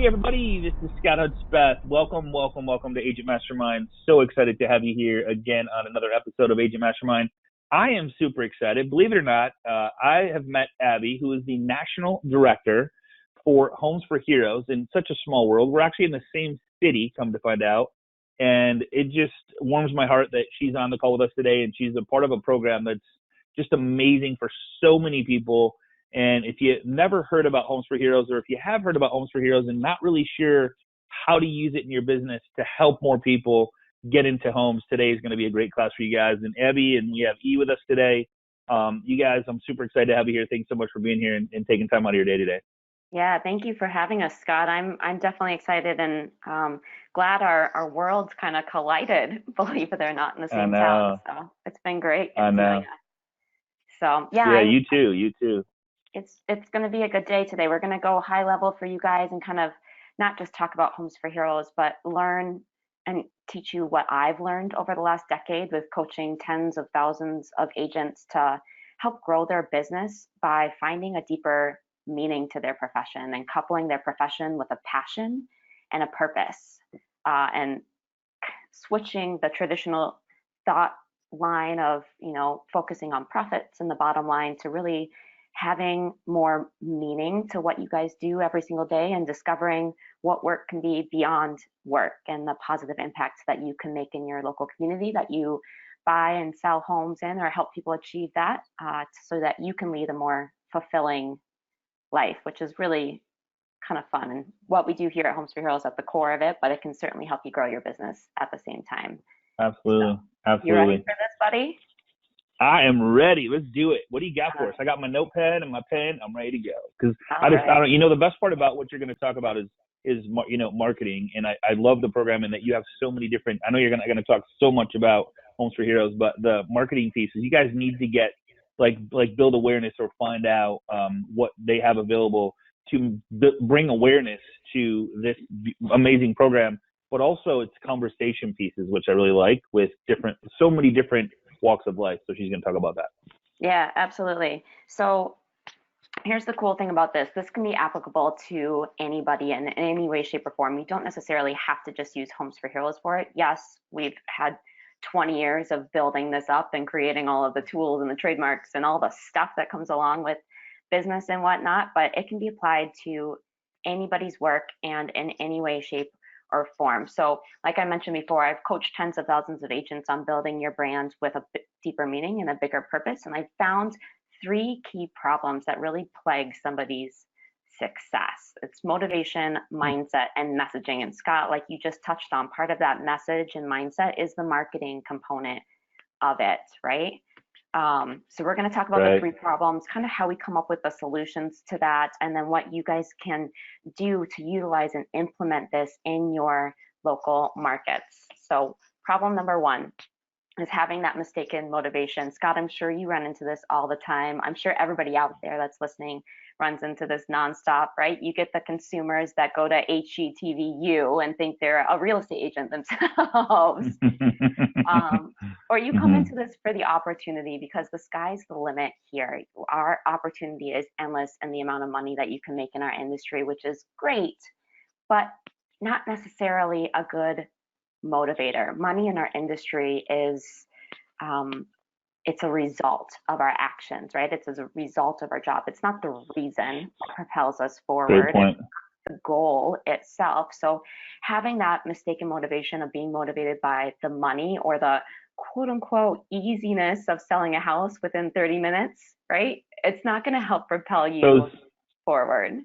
everybody. This is Scott Hudspeth. Welcome, welcome, welcome to Agent Mastermind. So excited to have you here again on another episode of Agent Mastermind. I am super excited. Believe it or not, I have met Abby, who is the National Director for Homes for Heroes in such a small world. We're actually in the same city, come to find out. And it just warms my heart that she's on the call with us today, and she's a part of a program that's just amazing for so many people. And if you never heard about Homes for Heroes, or if you have heard about Homes for Heroes and not really sure how to use it in your business to help more people get into homes, today is going to be a great class for you guys. And Abby, and we have E with us today. You guys, I'm super excited to have you here. Thanks so much for being here and taking time out of your day today. Yeah, thank you for having us, Scott. I'm definitely excited and glad our worlds kind of collided, believe it or not, in the I same town. know. So it's been great I getting to know know. you. So yeah, Yeah, you too. You too. it's going to be a good day today. We're going to go high level for you guys and kind of not just talk about Homes for Heroes, but learn and teach you what I've learned over the last decade with coaching tens of thousands of agents to help grow their business by finding a deeper meaning to their profession and coupling their profession with a passion and a purpose, and switching the traditional thought line of focusing on profits and the bottom line to really having more meaning to what you guys do every single day and discovering what work can be beyond work and the positive impacts that you can make in your local community that you buy and sell homes in or help people achieve that, so that you can lead a more fulfilling life, which is really kind of fun. And what we do here at Homes for Heroes at the core of it, but it can certainly help you grow your business at the same time. So, Absolutely. you ready Absolutely. for this, buddy? I am ready. Let's do it. What do you got Uh, for us? I got my notepad and my pen. I'm ready to go. Because all I right. don't. The best part about what you're going to talk about is marketing, and I love the program and that you have so many different. I know you're going to talk so much about Homes for Heroes, but the marketing pieces, you guys need to get build awareness or find out what they have available to bring awareness to this amazing program. But also it's conversation pieces, which I really like, with so many different walks of life. So she's going to talk about that. Yeah, absolutely. So here's the cool thing about this. This can be applicable to anybody in any way, shape, or form. You don't necessarily have to just use Homes for Heroes for it. Yes, we've had 20 years of building this up and creating all of the tools and the trademarks and all the stuff that comes along with business and whatnot, but it can be applied to anybody's work and in any way, shape, or form. So, like I mentioned before, I've coached tens of thousands of agents on building your brand with a bit deeper meaning and a bigger purpose. And I found three key problems that really plague somebody's success. It's motivation, mindset, and messaging. And Scott, like you just touched on, part of that message and mindset is the marketing component of it, right? So we're going to talk about the Right. three problems, kind of how we come up with the solutions to that, and then what you guys can do to utilize and implement this in your local markets. So problem number one is having that mistaken motivation. Scott, I'm sure you run into this all the time. I'm sure everybody out there that's listening runs into this nonstop, right? You get the consumers that go to HGTVU and think they're a real estate agent themselves. Or you come into this for the opportunity because the sky's the limit here. Our opportunity is endless and the amount of money that you can make in our industry, which is great, but not necessarily a good motivator. Money in our industry is, it's a result of our actions, right? It's as a result of our job. It's not the reason that propels us Great forward. point. It's the goal itself. So having that mistaken motivation of being motivated by the money or the quote unquote easiness of selling a house within 30 minutes, right? It's not going to help propel Those you forward.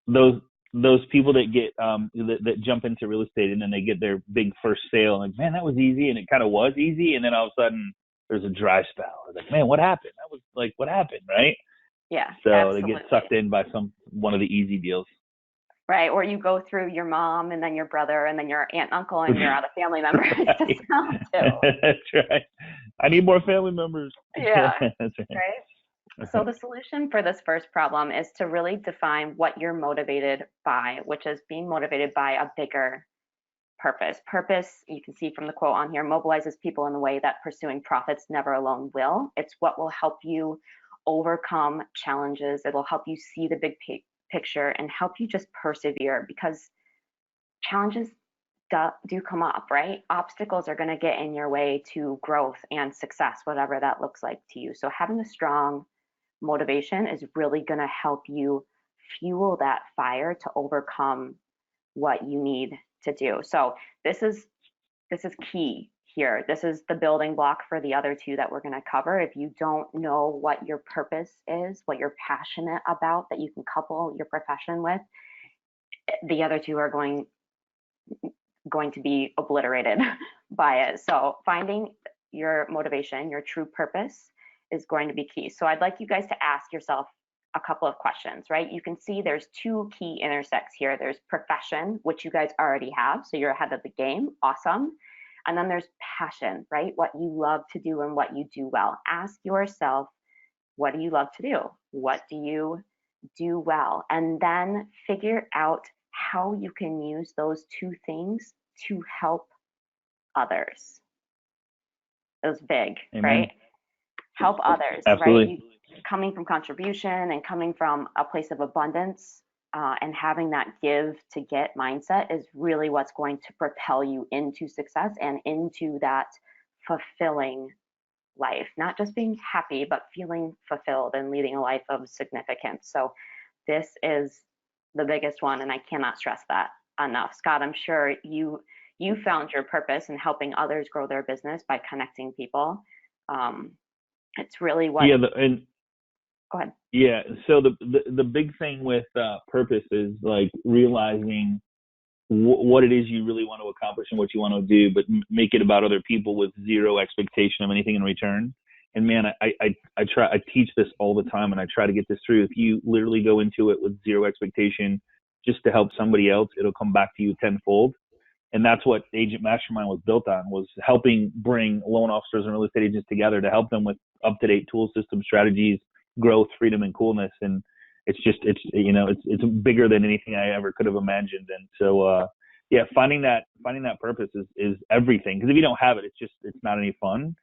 those those people that get that jump into real estate and then they get their big first sale, like, man, that was easy, and it kind of was easy, and then all of a sudden there's a dry spell. It's like, man, what happened? That was like, what happened, right? Yeah, So they get absolutely. sucked in by one of the easy deals. Right. Or you go through your mom and then your brother and then your aunt, uncle, and your other family members to Right. sell to. That's right. I need more family members. Yeah. That's right. Right. So the solution for this first problem is to really define what you're motivated by, which is being motivated by a bigger purpose. Purpose, you can see from the quote on here, mobilizes people in the way that pursuing profits never alone will. It's what will help you overcome challenges. It'll help you see the big picture and help you just persevere because challenges do come up, right? Obstacles are going to get in your way to growth and success, whatever that looks like to you. So having a strong motivation is really going to help you fuel that fire to overcome what you need to do. So this is key here. This is the building block for the other two that we're going to cover. If you don't know what your purpose is, what you're passionate about, that you can couple your profession with, the other two are going to be obliterated by it. So finding your motivation, your true purpose is going to be key. So I'd like you guys to ask yourself a couple of questions, right? You can see there's two key intersects here. There's profession, which you guys already have, so you're ahead of the game, awesome. And then there's passion, right? What you love to do and what you do well. Ask yourself, what do you love to do? What do you do well? And then figure out how you can use those two things to help others. It was big, Amen. right? Help others, Absolutely. right? Coming from contribution and coming from a place of abundance and having that give to get mindset is really what's going to propel you into success and into that fulfilling life. Not just being happy, but feeling fulfilled and leading a life of significance. So this is the biggest one, and I cannot stress that enough. Scott, I'm sure you found your purpose in helping others grow their business by connecting people. It's really what. Yeah, Go ahead. Yeah, so the big thing with purpose is like realizing what it is you really want to accomplish and what you want to do, but make it about other people with zero expectation of anything in return. And man, I teach this all the time, and I try to get this through. If you literally go into it with zero expectation, just to help somebody else, it'll come back to you tenfold. And that's what Agent Mastermind was built on, was helping bring loan officers and real estate agents together to help them with up-to-date tool systems, strategies, growth, freedom, and coolness. And it's bigger than anything I ever could have imagined. And so, finding that purpose is everything. Because if you don't have it, it's not any fun.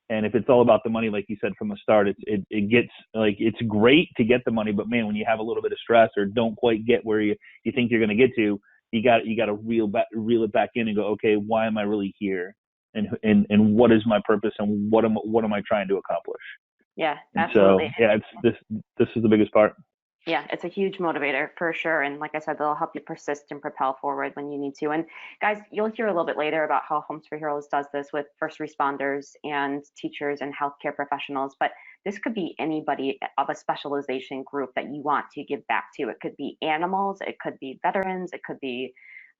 And if it's all about the money, like you said from the start, it gets like, it's great to get the money, but man, when you have a little bit of stress or don't quite get where you think you're going to get to, you got to reel it back in and go, okay, why am I really here? And what is my purpose, and what am I trying to accomplish? Yeah, absolutely. So, yeah, it's this is the biggest part. Yeah, it's a huge motivator for sure. And like I said, they'll help you persist and propel forward when you need to. And guys, you'll hear a little bit later about how Homes for Heroes does this with first responders and teachers and healthcare professionals. But this could be anybody of a specialization group that you want to give back to. It could be animals, it could be veterans, it could be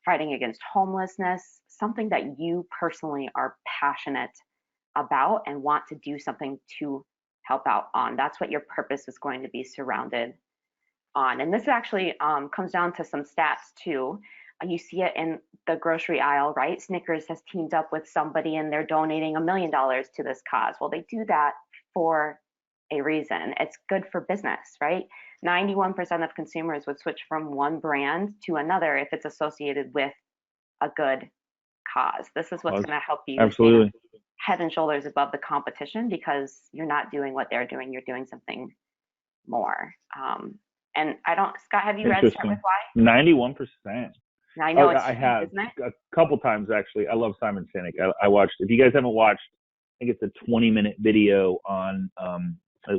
fighting against homelessness, something that you personally are passionate about and want to do something to help out on. That's what your purpose is going to be surrounded on. And this actually comes down to some stats too. You see it in the grocery aisle, right? Snickers has teamed up with somebody and they're donating $1 million to this cause. Well, they do that for a reason. It's good for business, right? 91% of consumers would switch from one brand to another if it's associated with a good cause. This is what's going to help you absolutely stand head and shoulders above the competition, because you're not doing what they're doing. You're doing something more. And Scott, have you read Start With Why? 91%. I know I have, isn't it? A couple times actually. I love Simon Sinek. I watched. If you guys haven't watched, I think it's a 20-minute video on.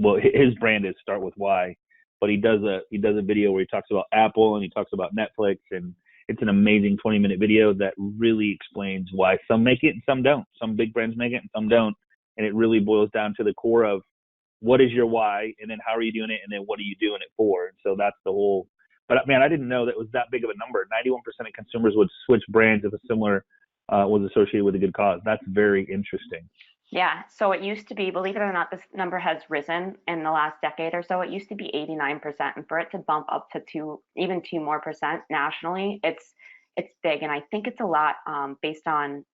Well, his brand is Start With Why, but he does a video where he talks about Apple and he talks about Netflix, and it's an amazing 20-minute video that really explains why some make it and some don't. Some big brands make it and some don't, and it really boils down to the core of what is your why, and then how are you doing it, and then what are you doing it for? And so that's the whole. But man, I didn't know that was that big of a number. 91% of consumers would switch brands if a similar was associated with a good cause. That's very interesting. Yeah. So it used to be, believe it or not, this number has risen in the last decade or so. It used to be 89%, and for it to bump up to even 2 more percent nationally, it's big. And I think it's a lot based on.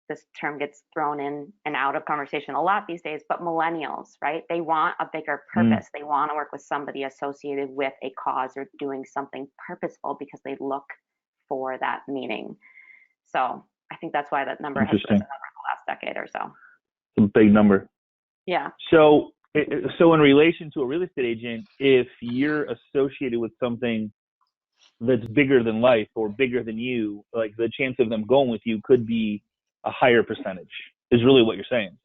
This term gets thrown in and out of conversation a lot these days, but millennials, right? They want a bigger purpose. They want to work with somebody associated with a cause or doing something purposeful because they look for that meaning. So I think that's why that number has risen over the last decade or so. It's a big number. Yeah. So in relation to a real estate agent, if you're associated with something that's bigger than life or bigger than you, like the chance of them going with you could be a higher percentage, is really what you're saying.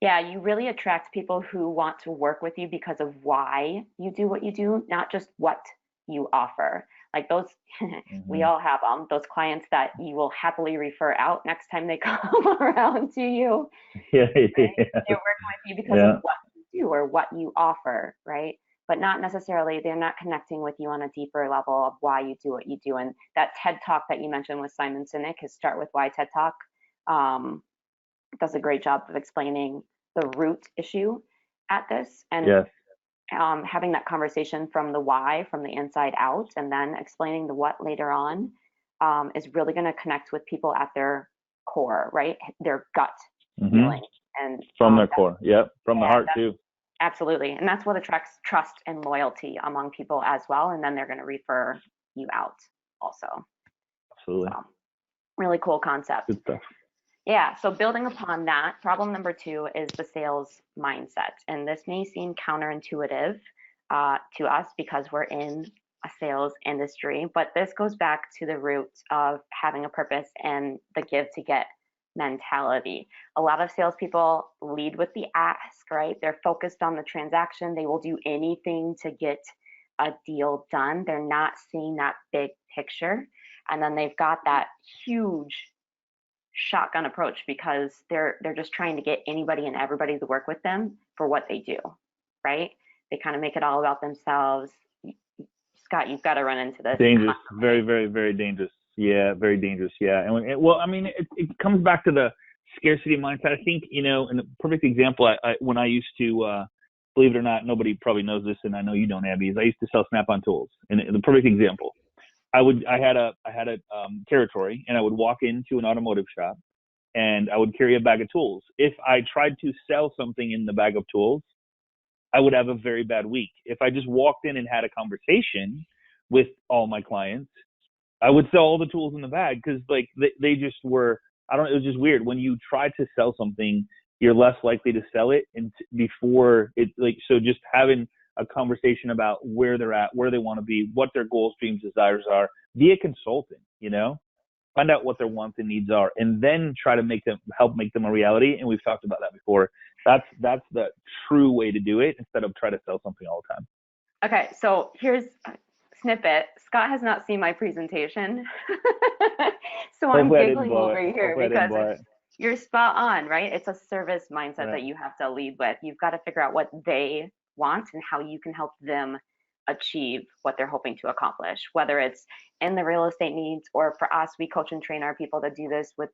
Yeah, you really attract people who want to work with you because of why you do what you do, not just what you offer. Like those, we Mm-hmm. all have those clients that you will happily refer out next time they come around to you. Yeah, Right? yeah, They're working with you because of yeah. what you do or what you offer, right? But not necessarily, they're not connecting with you on a deeper level of why you do what you do. And that TED Talk that you mentioned with Simon Sinek, his Start With Why TED Talk, um, does a great job of explaining the root issue at this and Yes. having that conversation from the why, from the inside out, and then explaining the what later on is really going to connect with people at their core, right? Their gut Mm-hmm. feeling. And From their core. Yep. From the yeah, heart too. absolutely. And that's what attracts trust and loyalty among people as well. And then they're going to refer you out also. Absolutely. So, really cool concept. Good stuff. Yeah, so building upon that, problem number 2 is the sales mindset. And this may seem counterintuitive to us because we're in a sales industry, but this goes back to the root of having a purpose and the give to get mentality. A lot of salespeople lead with the ask, right? They're focused on the transaction. They will do anything to get a deal done. They're not seeing that big picture. And then they've got that huge shotgun approach because they're just trying to get anybody and everybody to work with them for what they do, right? They kind of make it all about themselves. Scott, you've got to run into this. Dangerous. Very, very, very dangerous. Yeah, very dangerous. Yeah. And well, I mean, it comes back to the scarcity mindset. I think, in a perfect example, when I used to, believe it or not, nobody probably knows this, and I know you don't, Abby, is I used to sell Snap-on tools. And the perfect example, I had a territory, and I would walk into an automotive shop, and I would carry a bag of tools. If I tried to sell something in the bag of tools, I would have a very bad week. If I just walked in and had a conversation with all my clients, I would sell all the tools in the bag because like they just were. I don't. It was just weird when you try to sell something, you're less likely to sell it and before it. Like so, just having a conversation about where they're at, where they want to be, what their goals, dreams, desires are. Be a consultant. Find out what their wants and needs are, and then try to help make them a reality. And we've talked about that before. That's the true way to do it instead of try to sell something all the time. Okay, so here's a snippet. Scott has not seen my presentation, so I'm giggling over here because you're spot on, right? It's a service mindset that you have to lead with. You've got to figure out what they want and how you can help them achieve what they're hoping to accomplish, whether it's in the real estate needs or for us, we coach and train our people to do this with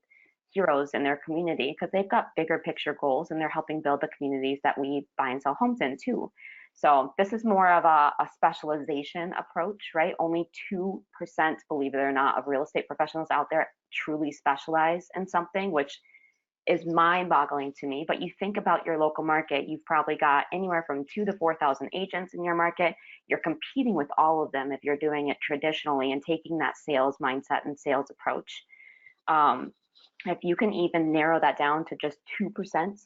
heroes in their community because they've got bigger picture goals and they're helping build the communities that we buy and sell homes in too. So this is more of a specialization approach, right? Only 2%, believe it or not, of real estate professionals out there truly specialize in something, which is mind-boggling to me. But you think about your local market, you've probably got anywhere from 2,000 to 4,000 agents in your market. You're competing with all of them if you're doing it traditionally and taking that sales mindset and sales approach. If you can even narrow that down to just 2%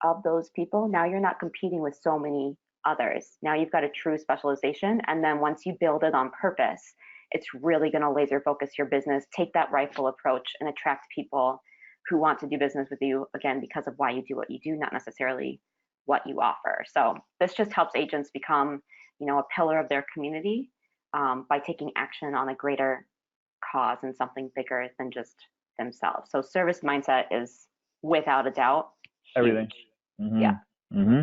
of those people, now you're not competing with so many others. Now you've got a true specialization. And then once you build it on purpose, it's really going to laser focus your business, take that rifle approach and attract people who want to do business with you, again, because of why you do what you do, not necessarily what you offer. So this just helps agents become, a pillar of their community by taking action on a greater cause and something bigger than just themselves. So service mindset is without a doubt huge. Everything. Mm-hmm. Yeah. Mm-hmm.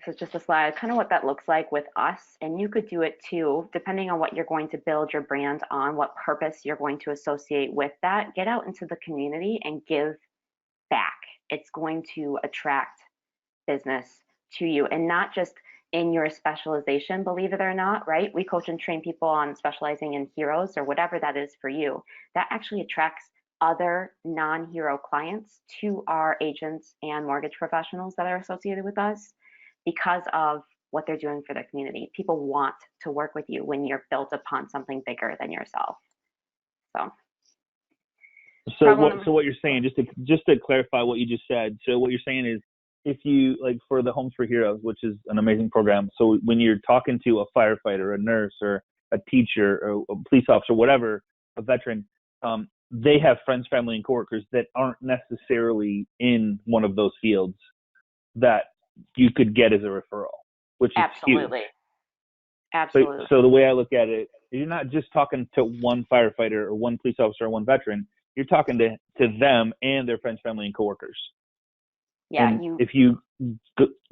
This is just a slide, kind of what that looks like with us. And you could do it too, depending on what you're going to build your brand on, what purpose you're going to associate with that. Get out into the community and give back. It's going to attract business to you, and not just in your specialization, believe it or not, right? We coach and train people on specializing in heroes or whatever that is for you. That actually attracts other non-hero clients to our agents and mortgage professionals that are associated with us because of what they're doing for their community. People want to work with you when you're built upon something bigger than yourself. So what you're saying, just to clarify what you just said. So what you're saying is if you like for the Homes for Heroes, which is an amazing program. So when you're talking to a firefighter, a nurse, or a teacher, or a police officer, whatever, a veteran, they have friends, family, and coworkers that aren't necessarily in one of those fields that you could get as a referral, which is Absolutely. huge. Absolutely. So the way I look at it, you're not just talking to one firefighter or one police officer or one veteran. You're talking to them and their friends, family, and coworkers. Yeah. And if you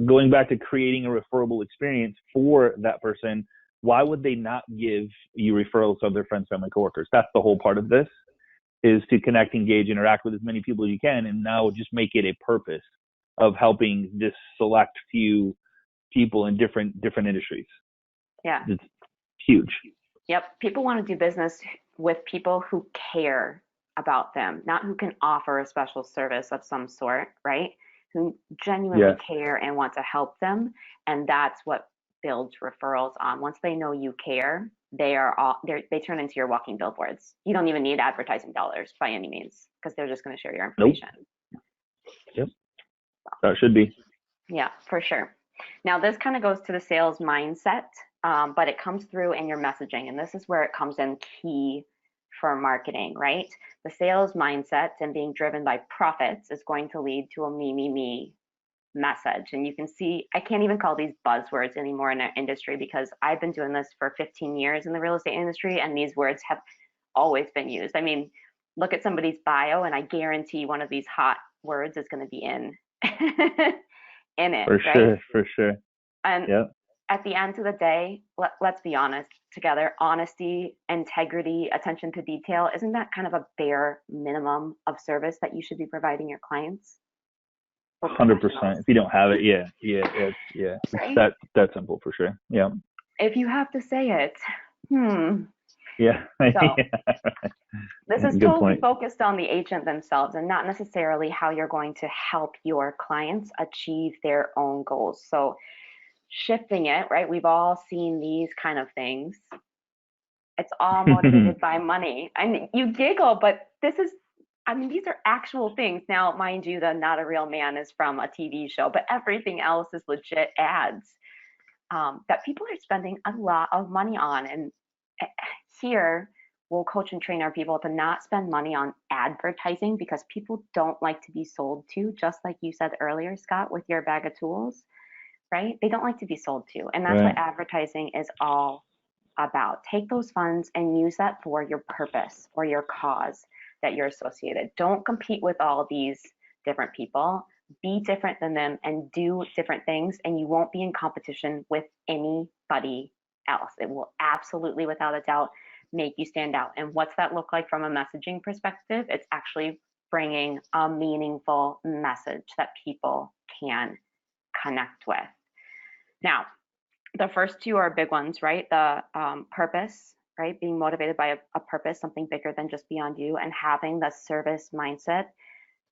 going back to creating a referable experience for that person, why would they not give you referrals of their friends, family, coworkers? That's the whole part of this, is to connect, engage, interact with as many people as you can, and now just make it a purpose of helping this select few people in different industries. Yeah. It's huge. Yep. People want to do business with people who care about them, not who can offer a special service of some sort, right? Who genuinely care and want to help them. And that's what builds referrals on. Once they know you care, they turn into your walking billboards. You don't even need advertising dollars by any means, because they're just going to share your information. Nope. Yep. That should be. Yeah, for sure. Now, this kind of goes to the sales mindset, but it comes through in your messaging. And this is where it comes in key for marketing, right? The sales mindset and being driven by profits is going to lead to a me message. And you can see, I can't even call these buzzwords anymore in our industry, because I've been doing this for 15 years in the real estate industry, and these words have always been used. I mean, look at somebody's bio, and I guarantee one of these hot words is going to be in it. For sure. And at the end of the day, let's be honest together, honesty, integrity, attention to detail, isn't that kind of a bare minimum of service that you should be providing your clients? 100%. If you don't have it, it's right? that simple for sure. Yeah. If you have to say it, Yeah. So, this is totally focused on the agent themselves and not necessarily how you're going to help your clients achieve their own goals. So shifting it, right? We've all seen these kind of things. It's all motivated by money. And you giggle, but these are actual things. Now, mind you, the Not a Real Man is from a TV show, but everything else is legit ads that people are spending a lot of money on. And here, we'll coach and train our people to not spend money on advertising, because people don't like to be sold to, just like you said earlier, Scott, with your bag of tools, right? They don't like to be sold to. And that's what advertising is all about. Take those funds and use that for your purpose or your cause that you're associated. Don't compete with all these different people. Be different than them and do different things, and you won't be in competition with anybody else. It will absolutely, without a doubt, make you stand out. And what's that look like from a messaging perspective? It's actually bringing a meaningful message that people can connect with. Now, the first two are big ones, right? The purpose, right? Being motivated by a purpose, something bigger than just beyond you, and having the service mindset.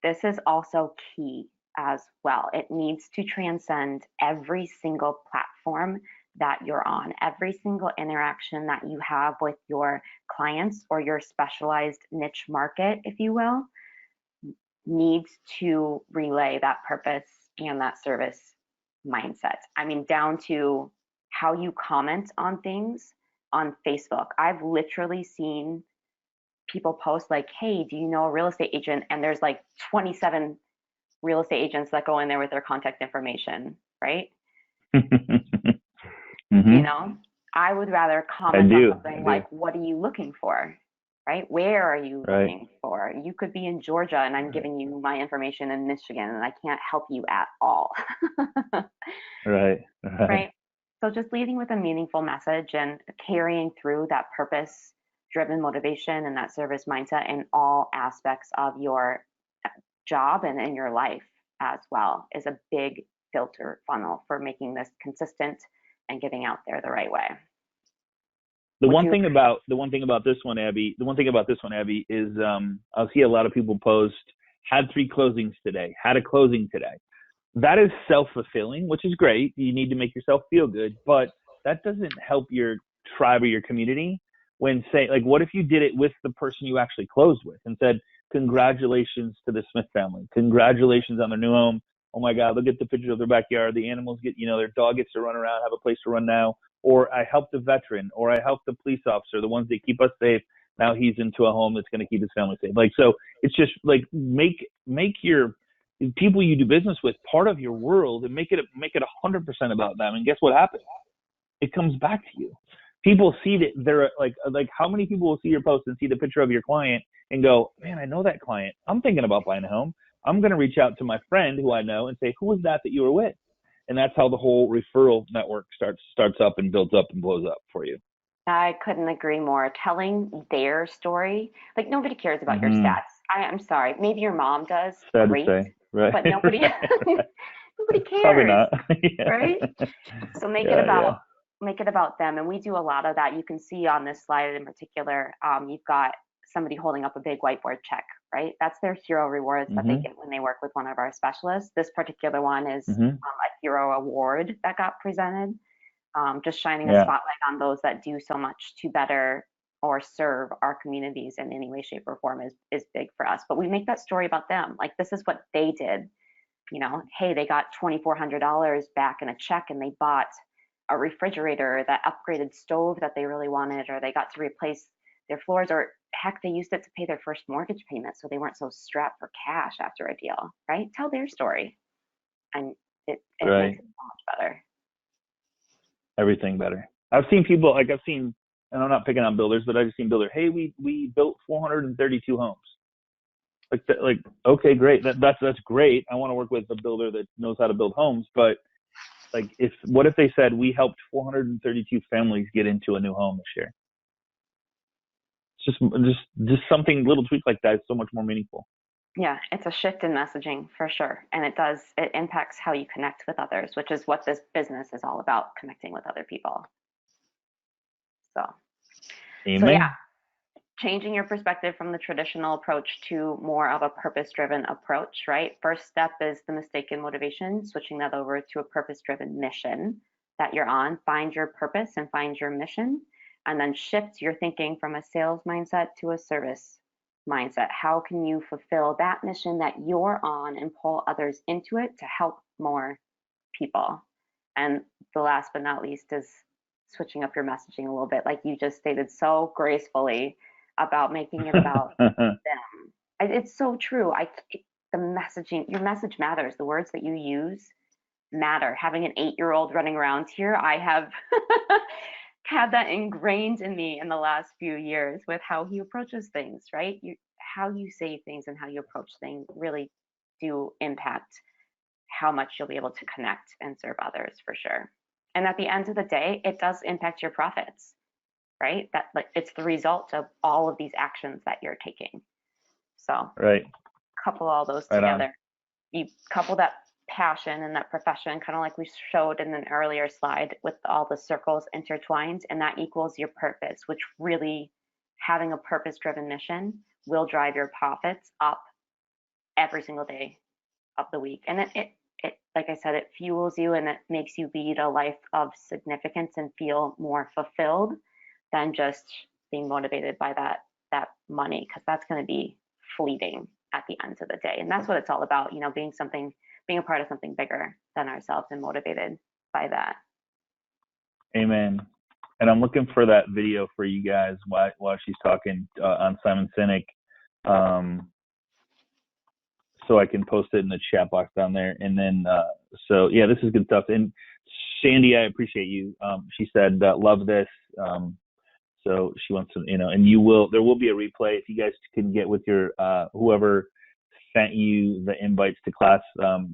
This is also key as well. It needs to transcend every single platform that you're on, every single interaction that you have with your clients or your specialized niche market, if you will, needs to relay that purpose and that service mindset. I mean, down to how you comment on things on Facebook. I've literally seen people post like, hey, do you know a real estate agent? And there's like 27 real estate agents that go in there with their contact information, right? You know, I would rather comment on something like, what are you looking for? Right? Where are you looking for? You could be in Georgia and I'm giving you my information in Michigan and I can't help you at all. Right? So just leading with a meaningful message and carrying through that purpose-driven motivation and that service mindset in all aspects of your job and in your life as well is a big filter funnel for making this consistent and getting out there the right way. The one thing about this one, Abby, is I'll see a lot of people post, had 3 closings today, had a closing today. That is self-fulfilling, which is great. You need to make yourself feel good, but that doesn't help your tribe or your community when what if you did it with the person you actually closed with and said, congratulations to the Smith family. Congratulations on their new home. oh my God, look at the pictures of their backyard. The animals get, their dog gets to run around, have a place to run now. Or I helped a veteran, or I helped a police officer, the ones that keep us safe. Now he's into a home that's going to keep his family safe. Like, so it's just like make your people you do business with part of your world, and make it 100% about them. And guess what happens? It comes back to you. People see that they're like how many people will see your post and see the picture of your client and go, man, I know that client. I'm thinking about buying a home. I'm going to reach out to my friend who I know and say, who was that you were with? And that's how the whole referral network starts up and builds up and blows up for you. I couldn't agree more. Telling their story, like nobody cares about your stats. I'm sorry, maybe your mom does. Sad great, to say, right? But nobody cares. Probably not. Yeah. Right? So make it about them, and we do a lot of that. You can see on this slide in particular, you've got somebody holding up a big whiteboard check, right? That's their hero rewards that they get when they work with one of our specialists. This particular one is a hero award that got presented. Just shining a spotlight on those that do so much to better or serve our communities in any way, shape, or form is big for us. But we make that story about them. Like, this is what they did. Hey, they got $2,400 back in a check, and they bought a refrigerator, that upgraded stove that they really wanted, or they got to replace their floors, or heck, they used it to pay their first mortgage payment, so they weren't so strapped for cash after a deal, right? Tell their story, and it makes it so much better. Everything better. I've seen, and I'm not picking on builders, but I've seen builders, hey, we built 432 homes. Like, okay, great. That's great. I want to work with a builder that knows how to build homes. But like, what if they said we helped 432 families get into a new home this year? It's just something, little tweak like that is so much more meaningful. Yeah, it's a shift in messaging for sure. And it impacts how you connect with others, which is what this business is all about, connecting with other people. Amen. So yeah, changing your perspective from the traditional approach to more of a purpose-driven approach, right? First step is the mistaken motivation, switching that over to a purpose-driven mission that you're on. Find your purpose and find your mission, and then shift your thinking from a sales mindset to a service mindset. How can you fulfill that mission that you're on and pull others into it to help more people? And the last but not least is switching up your messaging a little bit, like you just stated so gracefully, about making it about them. It's so true. The messaging, your message matters. The words that you use matter. Having an 8-year-old running around here, I have had that ingrained in me in the last few years with how he approaches things, right? How you say things and how you approach things really do impact how much you'll be able to connect and serve others, for sure. And at the end of the day, it does impact your profits, right? That, like, it's the result of all of these actions that you're taking. So couple all those together. You couple that passion and that profession, kind of like we showed in an earlier slide, with all the circles intertwined, and that equals your purpose, which really, having a purpose-driven mission will drive your profits up every single day of the week. And it like I said, it fuels you, and it makes you lead a life of significance and feel more fulfilled than just being motivated by that money, because that's going to be fleeting at the end of the day. And that's what it's all about, being a part of something bigger than ourselves and motivated by that. Amen. And I'm looking for that video for you guys while she's talking on Simon Sinek, so I can post it in the chat box down there. And then, so yeah, this is good stuff. And Sandy, I appreciate you. She said, love this. So she wants to, and there will be a replay. If you guys can get with your, whoever sent you the invites to class,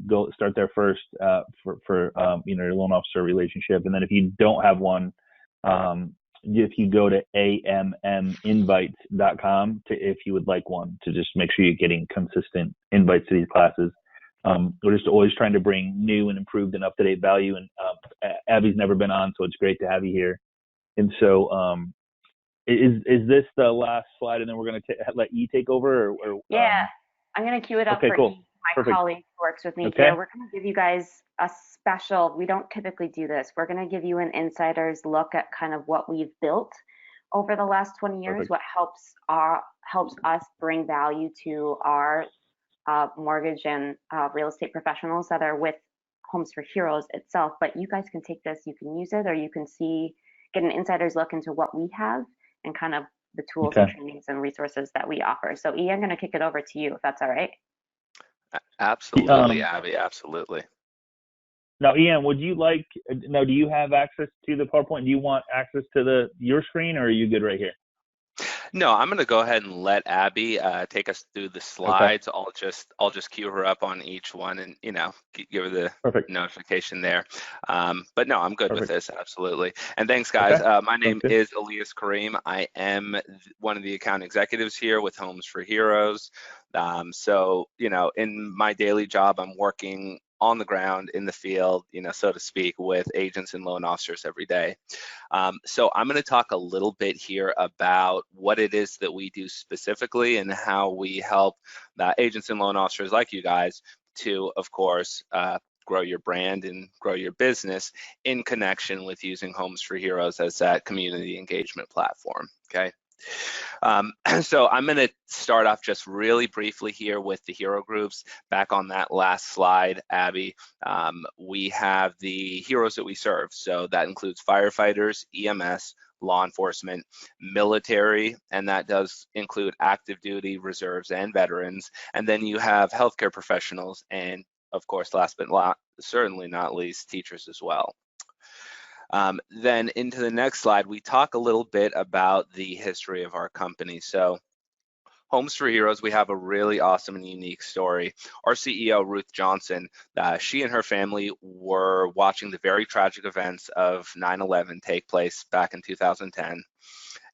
go start there first, for your loan officer relationship. And then if you don't have one, if you go to amminvites.com if you would like one, to just make sure you're getting consistent invites to these classes. We're just always trying to bring new and improved and up-to-date value. And Abby's never been on, so it's great to have you here. And so, is this the last slide, and then we're going to let you take over? Yeah, I'm going to cue it up for cool. My colleague who works with me here. We're going to give you guys a special, we don't typically do this. We're going to give you an insider's look at kind of what we've built over the last 20 years, what helps us bring value to our mortgage and real estate professionals that are with Homes for Heroes itself, but you guys can take this, you can use it, or you can get an insider's look into what we have and kind of the tools and Okay. trainings and resources that we offer. So E, I'm going to kick it over to you if that's all right. Absolutely, Um, Abby, absolutely. Now, Ian, would you like? Now, do you have access to the PowerPoint? Do you want access to your screen, or are you good right here? No, I'm going to go ahead and let Abby take us through the Okay. slides. I'll just cue her up on each one and give her the Perfect. notification there. But no, I'm good with Perfect. this, absolutely. And thanks, guys. Okay. My Sounds name good. is Elias Kareem. I am one of the account executives here with Homes for Heroes. So in my daily job, I'm working on the ground in the field, so to speak, with agents and loan officers every day. So I'm going to talk a little bit here about what it is that we do specifically and how we help agents and loan officers like you guys to, of course, grow your brand and grow your business in connection with using Homes for Heroes as that community engagement platform. Okay. So I'm going to start off just really briefly here with the hero groups. Back on that last slide, Abby, we have the heroes that we serve. So that includes firefighters, EMS, law enforcement, military, and that does include active duty, reserves, and veterans. And then you have healthcare professionals, and of course, last but certainly not least, teachers as well. Then into the next slide, we talk a little bit about the history of our company. So Homes for Heroes, we have a really awesome and unique story. Our CEO, Ruth Johnson, she and her family were watching the very tragic events of 9/11 take place back in 2010.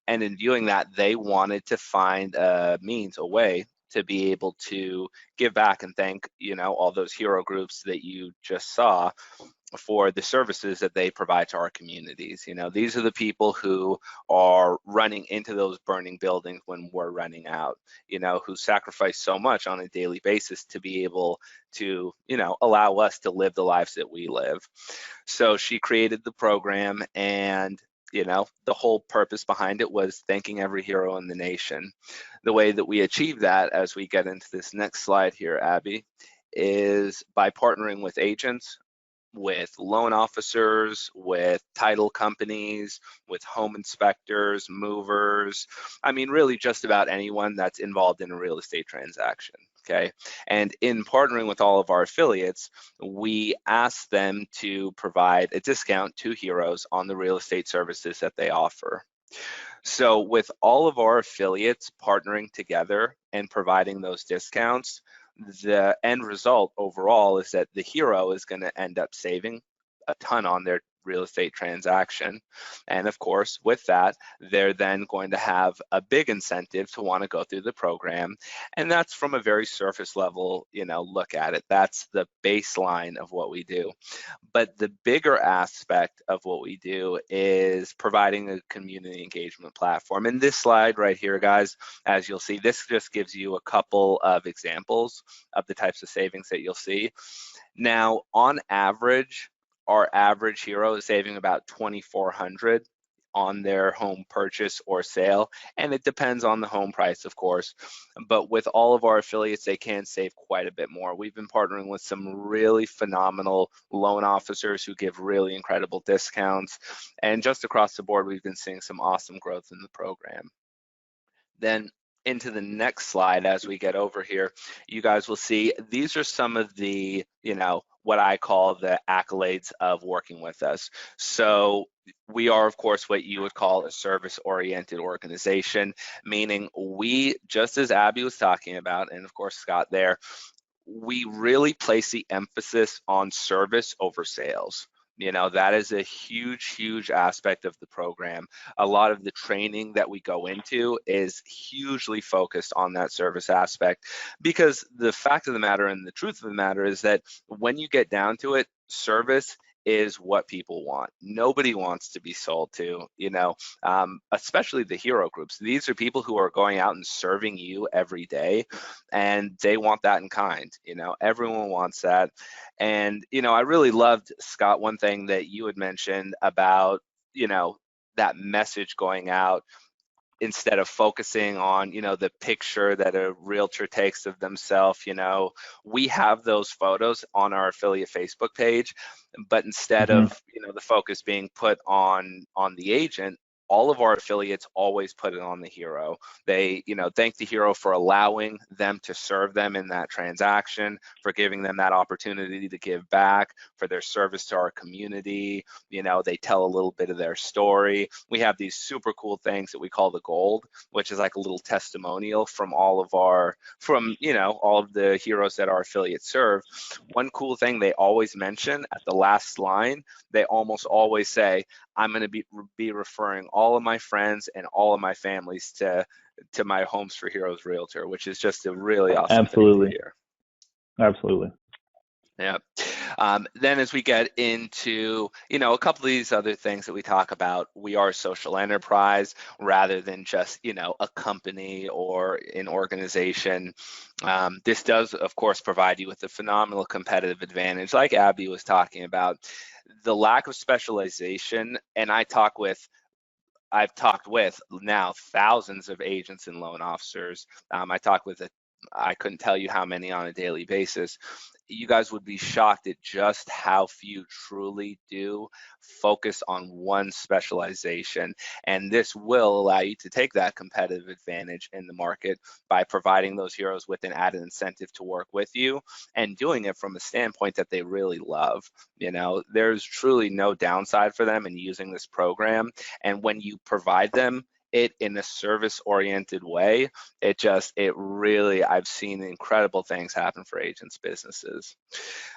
And in viewing that, they wanted to find a way to be able to give back and thank, all those hero groups that you just saw for the services that they provide to our communities. These are the people who are running into those burning buildings when we're running out, who sacrifice so much on a daily basis to be able to, allow us to live the lives that we live. So she created the program, and the whole purpose behind it was thanking every hero in the nation. The way that we achieve that, as we get into this next slide here, Abby, is by partnering with agents, with loan officers, with title companies, with home inspectors, movers. I mean, really just about anyone that's involved in a real estate transaction. Okay. And in partnering with all of our affiliates, we ask them to provide a discount to heroes on the real estate services that they offer. So with all of our affiliates partnering together and providing those discounts, the end result overall is that the hero is going to end up saving a ton on their real estate transaction. And of course, with that, they're then going to have a big incentive to want to go through the program. And that's from a very surface level, look at it. That's the baseline of what we do. But the bigger aspect of what we do is providing a community engagement platform. And this slide right here, guys, as you'll see, this just gives you a couple of examples of the types of savings that you'll see. Now, on average, our average hero is saving about $2,400 on their home purchase or sale, and it depends on the home price, of course. But with all of our affiliates, they can save quite a bit more. We've been partnering with some really phenomenal loan officers who give really incredible discounts, and just across the board, we've been seeing some awesome growth in the program. Then into the next slide, as we get over here, you guys will see these are some of the, what I call the accolades of working with us. So we are, of course, what you would call a service-oriented organization, meaning we, just as Abby was talking about, and of course Scott there, we really place the emphasis on service over sales. That is a huge aspect of the program. A lot of the training that we go into is hugely focused on that service aspect, because the fact of the matter and the truth of the matter is that when you get down to it, service is what people want. Nobody wants to be sold to, especially the hero groups. These are people who are going out and serving you every day, and they want that in kind. Everyone wants that. And, I really loved, Scott, one thing that you had mentioned about, that message going out instead of focusing on, you know, the picture that a realtor takes of themselves, you know, we have those photos on our affiliate Facebook page, but instead of, you know, the focus being put on the agent, all of our affiliates always put it on the hero. They, you know, thank the hero for allowing them to serve them in that transaction, for giving them that opportunity to give back, for their service to our community. You know, they tell a little bit of their story. We have these super cool things that we call the gold, which is like a little testimonial from all of our, from, you know, all of the heroes that our affiliates serve. One cool thing they always mention at the last line, they almost always say, I'm going to be referring all of my friends and all of my families to my Homes for Heroes realtor, which is just a really awesome thing to hear. Absolutely. Yeah. Then as we get into, you know, a couple of these other things that we talk about, we are a social enterprise rather than just, you know, a company or an organization. This does, of course, provide you with a phenomenal competitive advantage, like Abby was talking about. The lack of specialization, and I've talked with now thousands of agents and loan officers. I couldn't tell you how many on a daily basis. You guys would be shocked at just how few truly do focus on one specialization. And this will allow you to take that competitive advantage in the market by providing those heroes with an added incentive to work with you and doing it from a standpoint that they really love. You know, there's truly no downside for them in using this program. And when you provide them it in a service-oriented way, it really, I've seen incredible things happen for agents' businesses.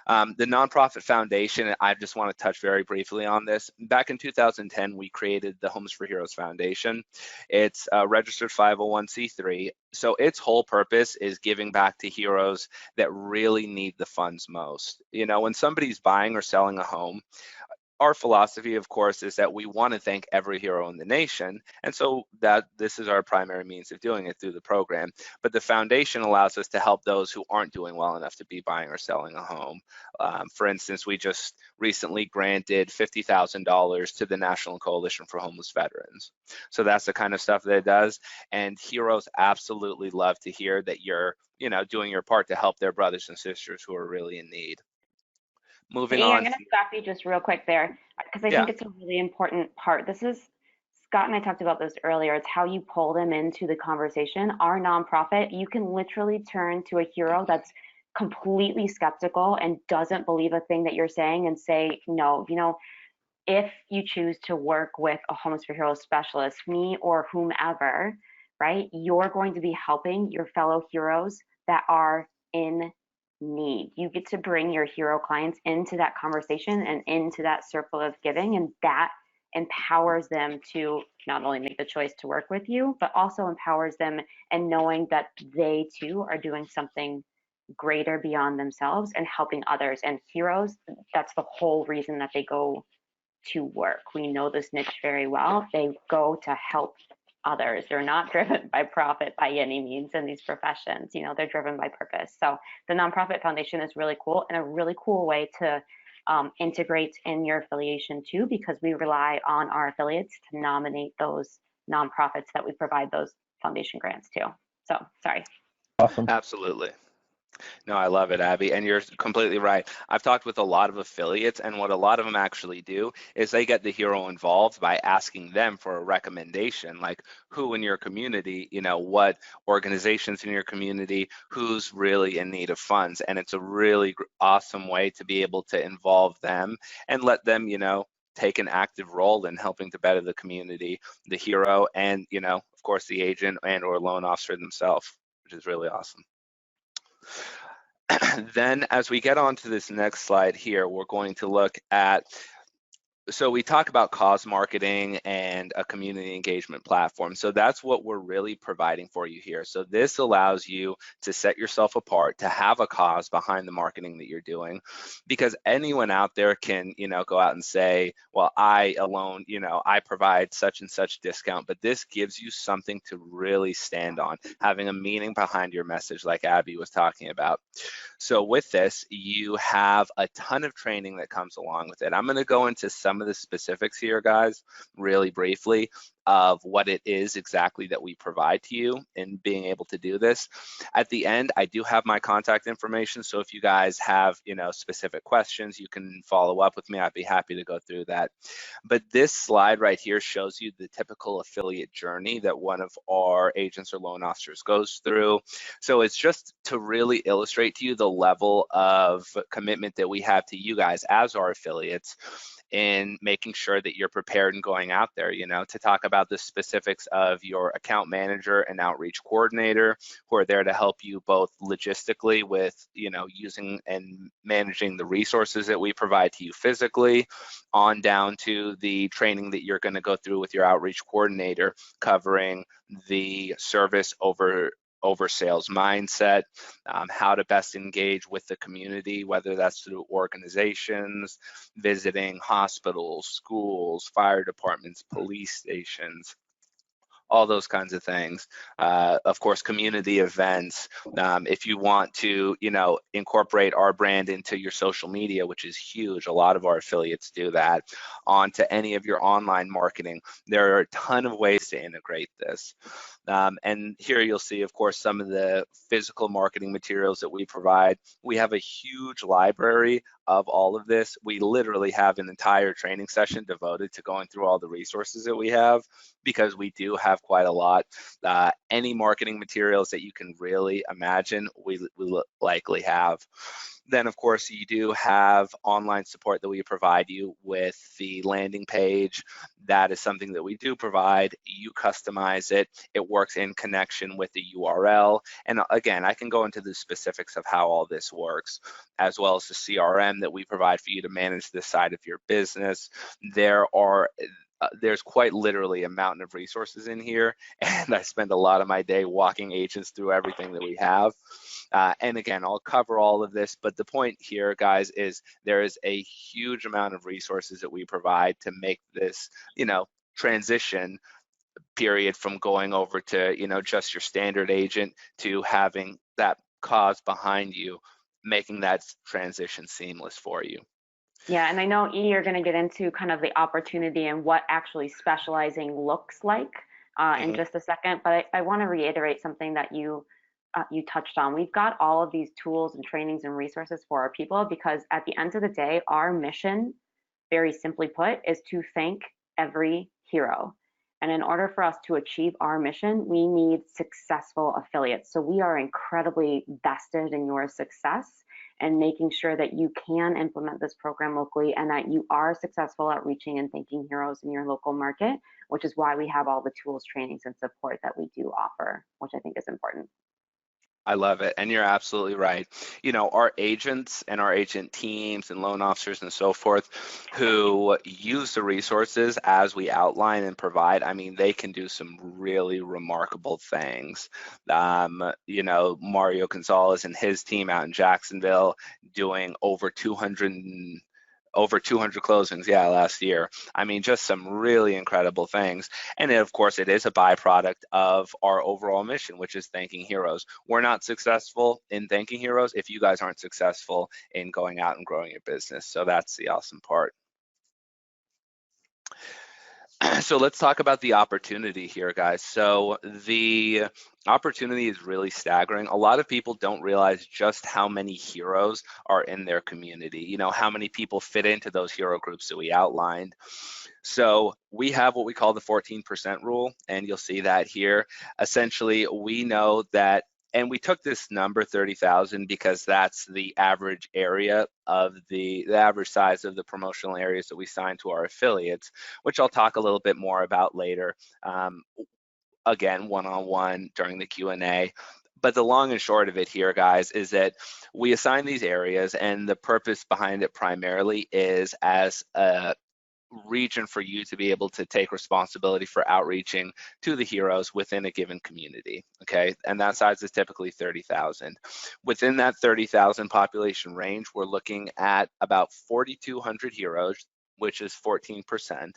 The nonprofit foundation, I just want to touch very briefly on this. Back in 2010, we created the Homes for Heroes Foundation. It's a registered 501c3. So its whole purpose is giving back to heroes that really need the funds most. You know, when somebody's buying or selling a home, our philosophy, of course, is that we want to thank every hero in the nation. And so that this is our primary means of doing it through the program. But the foundation allows us to help those who aren't doing well enough to be buying or selling a home. For instance, we just recently granted $50,000 to the National Coalition for Homeless Veterans. So that's the kind of stuff that it does. And heroes absolutely love to hear that you're, you know, doing your part to help their brothers and sisters who are really in need. Moving on. I'm going to stop you just real quick there because I think it's a really important part. This is, Scott and I talked about this earlier. It's how you pull them into the conversation. Our nonprofit, you can literally turn to a hero that's completely skeptical and doesn't believe a thing that you're saying and say, no, you know, if you choose to work with a Homes for Heroes specialist, me or whomever, right, you're going to be helping your fellow heroes that are in need. You get to bring your hero clients into that conversation and into that circle of giving, and that empowers them to not only make the choice to work with you, but also empowers them in knowing that they too are doing something greater beyond themselves and helping others. And heroes, that's the whole reason that they go to work. We know this niche very well. They go to help others. They're not driven by profit by any means in these professions. You know, they're driven by purpose. So the nonprofit foundation is really cool and a really cool way to integrate in your affiliation too, because we rely on our affiliates to nominate those nonprofits that we provide those foundation grants to. So sorry. Awesome. Absolutely. No, I love it, Abby, and you're completely right. I've talked with a lot of affiliates, and what a lot of them actually do is they get the hero involved by asking them for a recommendation, like who in your community, you know, what organizations in your community, who's really in need of funds. And it's a really awesome way to be able to involve them and let them, you know, take an active role in helping to better the community, the hero, and, you know, of course, the agent and or loan officer themselves, which is really awesome. Then as we get on to this next slide here, we're going to look at, so we talk about cause marketing and a community engagement platform. So that's what we're really providing for you here. So this allows you to set yourself apart, to have a cause behind the marketing that you're doing, because anyone out there can, you know, go out and say, well, I alone, you know, I provide such and such discount, but this gives you something to really stand on, having a meaning behind your message like Abby was talking about. So with this, you have a ton of training that comes along with it. I'm going to go into some of the specifics here, guys, really briefly. of what it is exactly that we provide to you in being able to do this. At the end, I do have my contact information, so if you guys have, you know, specific questions, you can follow up with me. I'd be happy to go through that. But this slide right here shows you the typical affiliate journey that one of our agents or loan officers goes through. So it's just to really illustrate to you the level of commitment that we have to you guys as our affiliates in making sure that you're prepared and going out there, you know, to talk about the specifics of your account manager and outreach coordinator, who are there to help you both logistically with, you know, using and managing the resources that we provide to you physically, on down to the training that you're going to go through with your outreach coordinator, covering the service over sales mindset, how to best engage with the community, whether that's through organizations, visiting hospitals, schools, fire departments, police stations, all those kinds of things. Of course, community events. If you want to, you know, incorporate our brand into your social media, which is huge, a lot of our affiliates do that, onto any of your online marketing. There are a ton of ways to integrate this. And here you'll see, of course, some of the physical marketing materials that we provide. We have a huge library of all of this. We literally have an entire training session devoted to going through all the resources that we have, because we do have quite a lot. Any marketing materials that you can really imagine, we likely have. Then, of course, you do have online support that we provide you with the landing page. That is something that we do provide. You customize it. It works in connection with the URL. And again, I can go into the specifics of how all this works, as well as the CRM that we provide for you to manage this side of your business. There's quite literally a mountain of resources in here, and I spend a lot of my day walking agents through everything that we have. And again, I'll cover all of this, but the point here, guys, is there is a huge amount of resources that we provide to make this, you know, transition period from going over to, you know, just your standard agent to having that cause behind you, making that transition seamless for you. Yeah, and I know, E, you're going to get into kind of the opportunity and what actually specializing looks like in just a second, but I want to reiterate something that you touched on. We've got all of these tools and trainings and resources for our people, because at the end of the day, our mission, very simply put, is to thank every hero. And in order for us to achieve our mission, we need successful affiliates. So we are incredibly vested in your success and making sure that you can implement this program locally and that you are successful at reaching and thanking heroes in your local market, which is why we have all the tools, trainings, and support that we do offer, which I think is important. I love it. And you're absolutely right. You know, our agents and our agent teams and loan officers and so forth who use the resources as we outline and provide, I mean, they can do some really remarkable things. You know, Mario Gonzalez and his team out in Jacksonville doing over 200 closings, last year. I mean, just some really incredible things. And then, of course, it is a byproduct of our overall mission, which is thanking heroes. We're not successful in thanking heroes if you guys aren't successful in going out and growing your business. So that's the awesome part. So let's talk about the opportunity here, guys. So the opportunity is really staggering. A lot of people don't realize just how many heroes are in their community, you know, how many people fit into those hero groups that we outlined. So we have what we call the 14% rule, and you'll see that here. Essentially, we know that, and we took this number 30,000 because that's the average area of the average size of the promotional areas that we sign to our affiliates, which I'll talk a little bit more about later, again, one-on-one during the Q&A. But the long and short of it here, guys, is that we assign these areas, and the purpose behind it primarily is as a region for you to be able to take responsibility for outreaching to the heroes within a given community, okay? And that size is typically 30,000. Within that 30,000 population range, we're looking at about 4,200 heroes, which is 14%.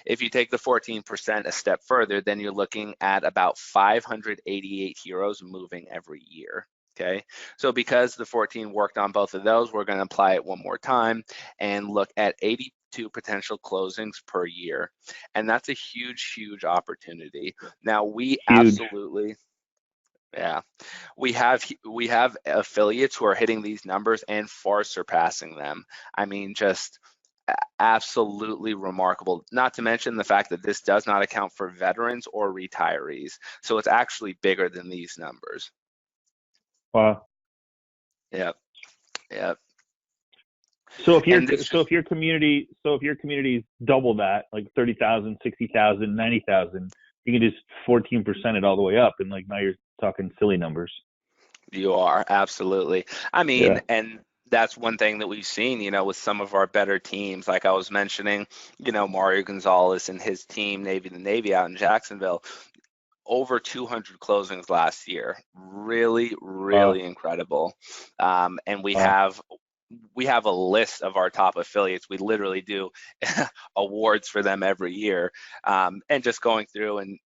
If you take the 14% a step further, then you're looking at about 588 heroes moving every year. Okay, so because the 14 worked on both of those, we're going to apply it one more time and look at to potential closings per year. And that's a huge opportunity. Now, we Huge. absolutely, yeah, we have affiliates who are hitting these numbers and far surpassing them. I mean, just absolutely remarkable. Not to mention the fact that this does not account for veterans or retirees. So it's actually bigger than these numbers. Wow. Yep. So if your community is double that, like 30,000, 60,000, 90,000, you can just 14% it all the way up, and like now you're talking silly numbers. You are, absolutely. I mean, and that's one thing that we've seen, with some of our better teams. Like I was mentioning, Mario Gonzalez and his team, Navy to Navy out in Jacksonville, over 200 closings last year. Really incredible. And we have a list of our top affiliates. We literally do awards for them every year, and just going through and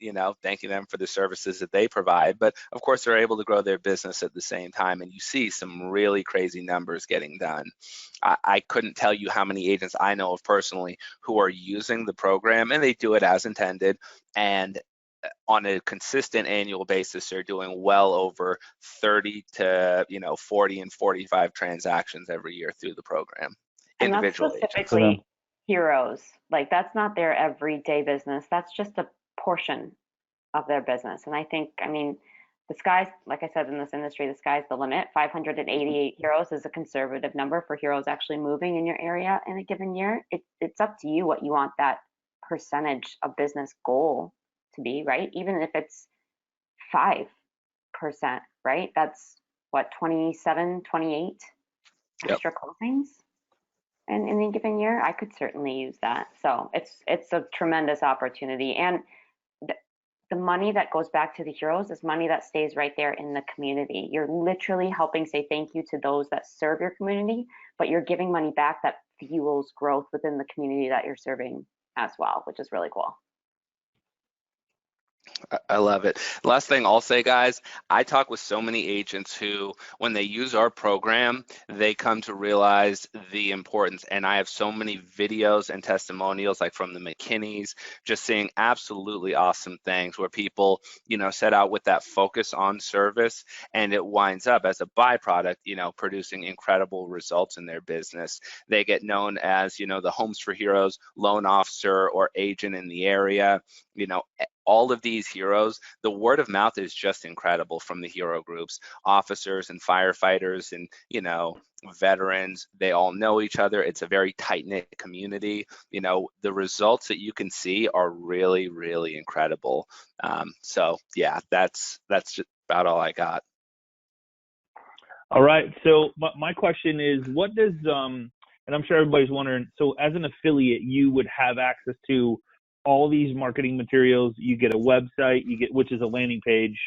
thanking them for the services that they provide. But of course, they're able to grow their business at the same time, and you see some really crazy numbers getting done. I couldn't tell you how many agents I know of personally who are using the program, and they do it as intended, and on a consistent annual basis, they're doing well over 30 to 40 and 45 transactions every year through the program. And that's specifically heroes. Like that's not their everyday business. That's just a portion of their business. And I think, the sky's, like I said, in this industry, the sky's the limit. 588 heroes is a conservative number for heroes actually moving in your area in a given year. It's up to you what you want that percentage of business goal to be, right? Even if it's 5%, right? That's what, 27, 28 extra closings in any given year. I could certainly use that. So it's a tremendous opportunity. And the money that goes back to the heroes is money that stays right there in the community. You're literally helping say thank you to those that serve your community, but you're giving money back that fuels growth within the community that you're serving as well, which is really cool. I love it. Last thing I'll say, guys, I talk with so many agents who, when they use our program, they come to realize the importance. And I have so many videos and testimonials, like from the McKinneys, just seeing absolutely awesome things where people, set out with that focus on service, and it winds up as a byproduct, producing incredible results in their business. They get known as, the Homes for Heroes loan officer or agent in the area. All of these heroes, the word of mouth is just incredible from the hero groups, officers and firefighters and, veterans. They all know each other. It's a very tight-knit community. The results that you can see are really, really incredible. So yeah, that's just about all I got. All right. So my question is, what does, and I'm sure everybody's wondering, so as an affiliate, you would have access to all these marketing materials. You get a website, which is a landing page.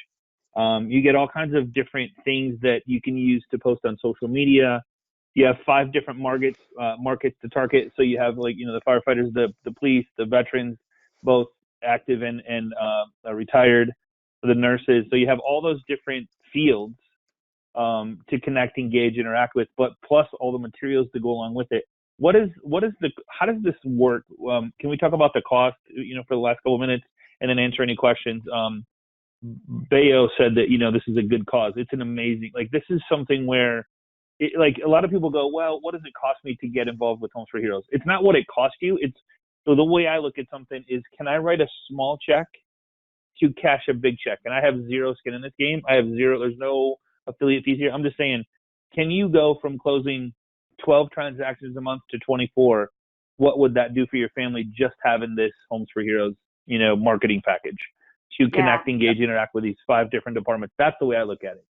You get all kinds of different things that you can use to post on social media. You have 5 different markets to target. So you have the firefighters, the police, the veterans, both active and retired, the nurses. So you have all those different fields to connect, engage, interact with, but plus all the materials to go along with it. How does this work? Can we talk about the cost, for the last couple of minutes, and then answer any questions? Bayo said that, this is a good cause. It's an amazing, this is something where a lot of people go, well, what does it cost me to get involved with Homes for Heroes? It's not what it costs you. So the way I look at something is, can I write a small check to cash a big check? And I have zero skin in this game. There's no affiliate fees here. I'm just saying, can you go from closing 12 transactions a month to 24? What would that do for your family just having this Homes for Heroes, marketing package to connect, engage, interact with these 5 different departments? That's the way I look at it.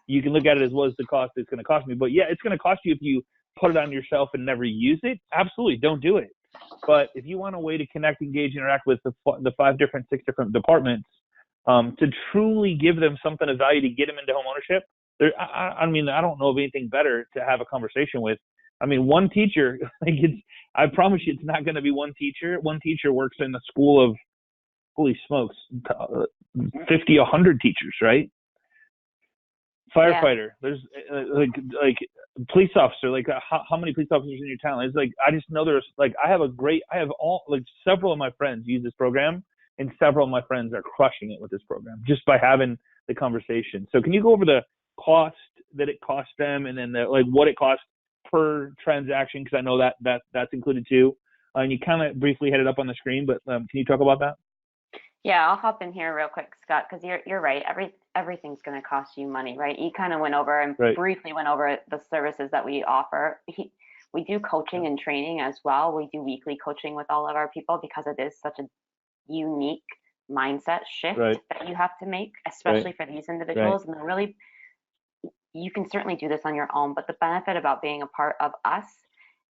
You can look at it as, what is the cost it's going to cost me? But yeah, it's going to cost you if you put it on yourself and never use it. Absolutely, don't do it. But if you want a way to connect, engage, interact with the 6 different departments, to truly give them something of value to get them into home ownership, I don't know of anything better to have a conversation with. One teacher, I promise you, it's not going to be one teacher. One teacher works in a school of, holy smokes, 50, 100 teachers, right? firefighter. There's like police officer. Like how many police officers in your town? It's like I just know there's like I have several of my friends use this program, and several of my friends are crushing it with this program just by having the conversation. So can you go over the cost that it costs them, and then what it costs per transaction? Because I know that's included too. And you kind of briefly had it up on the screen, but can you talk about that? Yeah, I'll hop in here real quick, Scott, because you're right. Everything's going to cost you money, right? You kind of went over and briefly went over the services that we offer. We do coaching and training as well. We do weekly coaching with all of our people because it is such a unique mindset shift that you have to make, especially for these individuals. And really, you can certainly do this on your own, but the benefit about being a part of us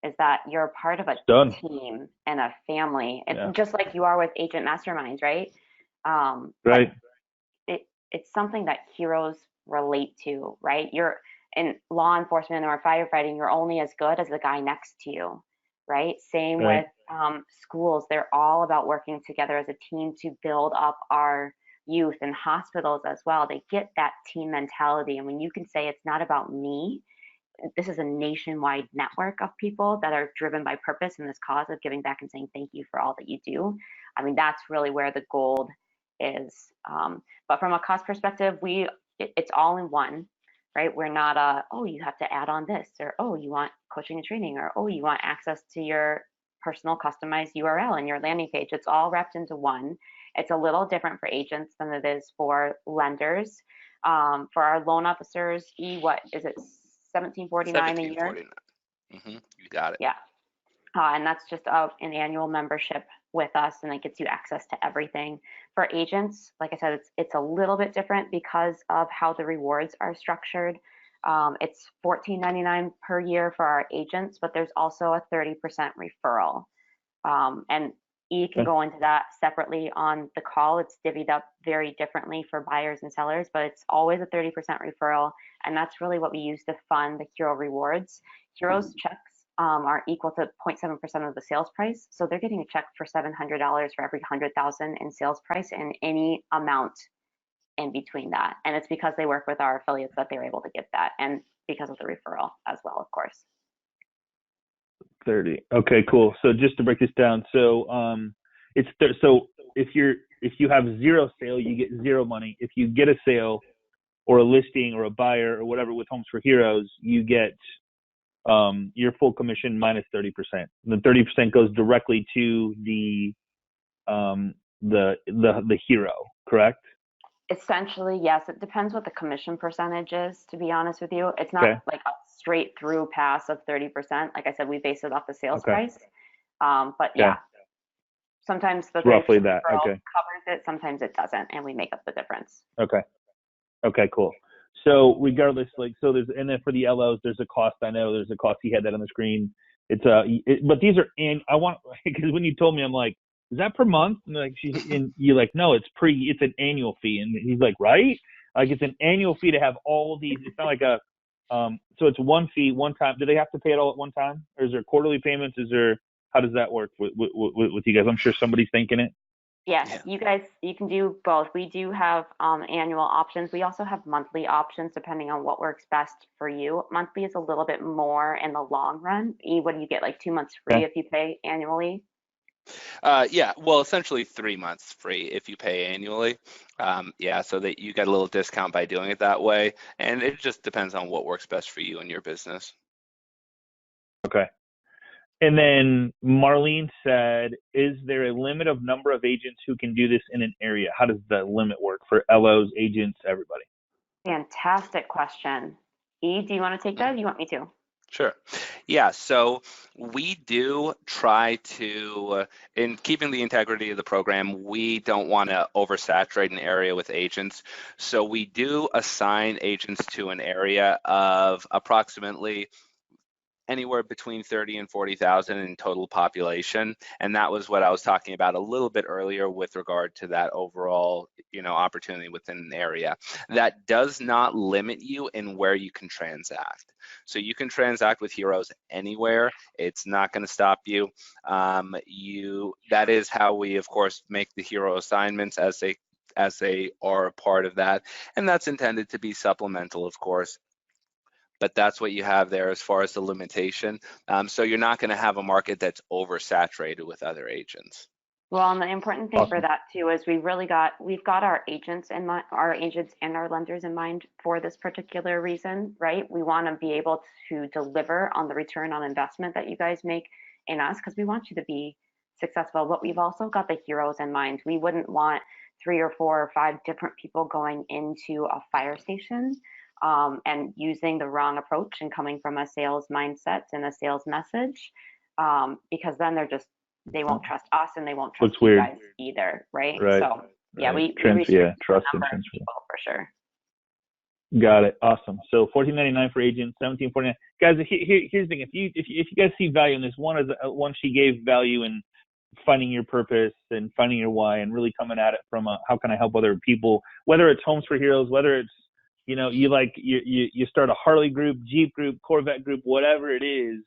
is that you're a part of a team and a family, and just like you are with Agent Masterminds, right? It's something that heroes relate to, right? You're in law enforcement or firefighting, you're only as good as the guy next to you, right? Same with schools. They're all about working together as a team to build up our youth, and hospitals as well. They get that team mentality. And when you can say it's not about me, this is a nationwide network of people that are driven by purpose and this cause of giving back and saying thank you for all that you do. I mean, that's really where the gold is. But from a cost perspective, it's all in one, right? We're not you have to add on this, or you want coaching and training, or you want access to your personal customized URL and your landing page. It's all wrapped into one. It's a little different for agents than it is for lenders. For our loan officers, what is it? $17.49 a year. You got it. Yeah, and that's just an annual membership with us, and it gets you access to everything. For agents, like I said, it's a little bit different because of how the rewards are structured. It's $14.99 per year for our agents, but there's also a 30% referral, and E can go into that separately on the call. It's divvied up very differently for buyers and sellers, but it's always a 30% referral. And that's really what we use to fund the Hero Rewards. Heroes checks are equal to 0.7% of the sales price. So they're getting a check for $700 for every $100,000 in sales price, and any amount in between that. And it's because they work with our affiliates that they're able to get that, and because of the referral as well, of course. 30. Okay, cool. So just to break this down, so so if you have zero sale, you get zero money. If you get a sale or a listing or a buyer or whatever with Homes for Heroes, you get your full commission minus 30%. The 30% goes directly to the hero, correct? Essentially, yes. It depends what the commission percentage is, to be honest with you. It's not like a straight through pass of 30%. Like I said, we base it off the sales price. But sometimes the roughly that covers it, sometimes it doesn't, and we make up the difference. Okay, cool. So regardless, there's, and then for the LOs, there's a cost. I know there's a cost. He had that on the screen. But these are because when you told me, I'm like, is that per month? And you're like, no, it's an annual fee. And he's like, right? Like it's an annual fee to have all of these. It's not like so it's one fee, one time. Do they have to pay it all at one time? Or is there quarterly payments? How does that work with you guys? I'm sure somebody's thinking it. Yes, you can do both. We do have annual options. We also have monthly options depending on what works best for you. Monthly is a little bit more in the long run. What do you get, like 2 months free if you pay annually? Well, essentially 3 months free if you pay annually. So that you get a little discount by doing it that way. And it just depends on what works best for you and your business. Okay. And then Marlene said, is there a limit of number of agents who can do this in an area? How does the limit work for LOs, agents, everybody? Fantastic question. E, do you want to take that or do you want me to? Sure. Yeah, so we do try to, in keeping the integrity of the program, we don't want to oversaturate an area with agents. So we do assign agents to an area of approximately anywhere between 30 and 40,000 in total population. And that was what I was talking about a little bit earlier with regard to that overall, opportunity within an area. That does not limit you in where you can transact. So you can transact with Heroes anywhere. It's not going to stop you. That is how we, of course, make the hero assignments as they as they are a part of that. And that's intended to be supplemental, of course. But that's what you have there as far as the limitation. So you're not going to have a market that's oversaturated with other agents. Well, and the important thing for Awesome. that too is we've got our agents in mind, our agents and our lenders in mind for this particular reason, right? We want to be able to deliver on the return on investment that you guys make in us because we want you to be successful. But we've also got the heroes in mind. We wouldn't want 3 or 4 or 5 different people going into a fire station and using the wrong approach and coming from a sales mindset and a sales message because then they won't trust us and they won't trust Looks you weird. guys either, right? Right. So yeah, Right. we restrict Trust the and number of transfer. people for sure. Got it. Awesome. So $14.99 for agents, $17.49. Guys, here's the thing. If you guys see value in this, one she gave value in finding your purpose and finding your why and really coming at it from how can I help other people, whether it's Homes for Heroes, whether it's you start a Harley group, Jeep group, Corvette group, whatever it is,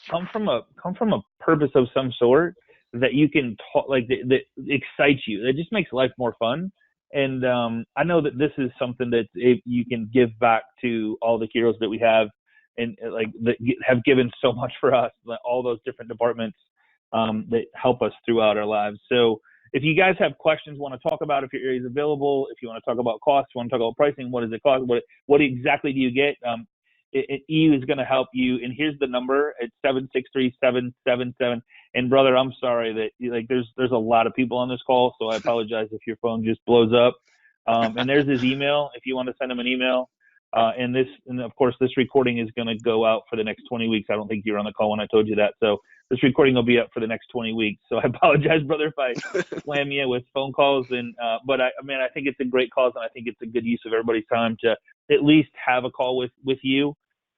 come from a purpose of some sort that you can talk that excites you. It just makes life more fun. And I know that this is something that you can give back to all the heroes that we have and that have given so much for us, all those different departments that help us throughout our lives. So if you guys have questions, want to talk about if your area is available, if you want to talk about costs, want to talk about pricing, what does it cost, what exactly do you get? EU is going to help you. And here's the number. It's 763-777. And brother, I'm sorry that there's a lot of people on this call, so I apologize if your phone just blows up. And there's his email if you want to send him an email. And of course, this recording is going to go out for the next 20 weeks. I don't think you were on the call when I told you that. So this recording will be up for the next 20 weeks. So I apologize, brother, if I slam you with phone calls. But I think it's a great cause, and I think it's a good use of everybody's time to at least have a call with you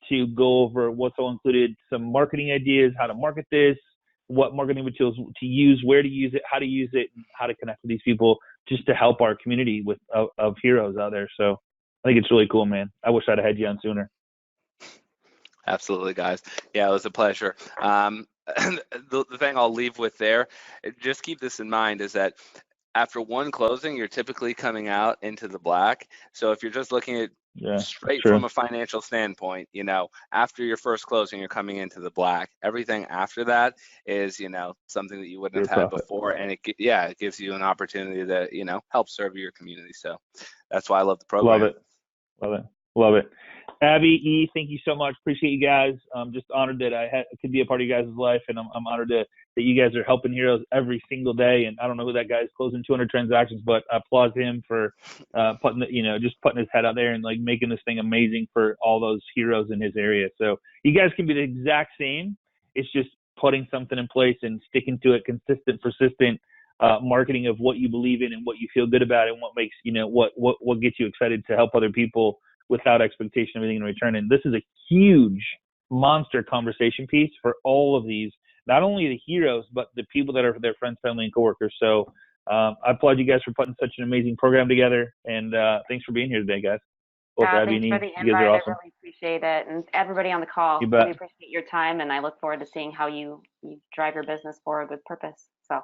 to go over what's all included, some marketing ideas, how to market this, what marketing materials to use, where to use it, how to use it, and how to connect with these people just to help our community of heroes out there. So I think it's really cool, man. I wish I'd have had you on sooner. Absolutely, guys. Yeah, it was a pleasure. The thing I'll leave with there, just keep this in mind, is that after one closing, you're typically coming out into the black. So if you're just looking at straight from a financial standpoint, after your first closing, you're coming into the black. Everything after that is, something that you wouldn't have had before. And it gives you an opportunity to, help serve your community. So that's why I love the program. Love it. Abby, E, thank you so much. Appreciate you guys. I'm just honored that I could be a part of you guys' life, and I'm honored that you guys are helping heroes every single day. And I don't know who that guy is closing 200 transactions, but I applaud him for putting his head out there and making this thing amazing for all those heroes in his area. So you guys can be the exact same. It's just putting something in place and sticking to it, consistent, persistent marketing of what you believe in and what you feel good about and what makes what gets you excited to help other people without expectation of anything in return. And this is a huge monster conversation piece for all of these, not only the heroes, but the people that are their friends, family, and coworkers. So I applaud you guys for putting such an amazing program together. And thanks for being here today, guys. Thanks for the invite. You guys are awesome. I really appreciate it. And everybody on the call, you bet. We appreciate your time. And I look forward to seeing how you drive your business forward with purpose. So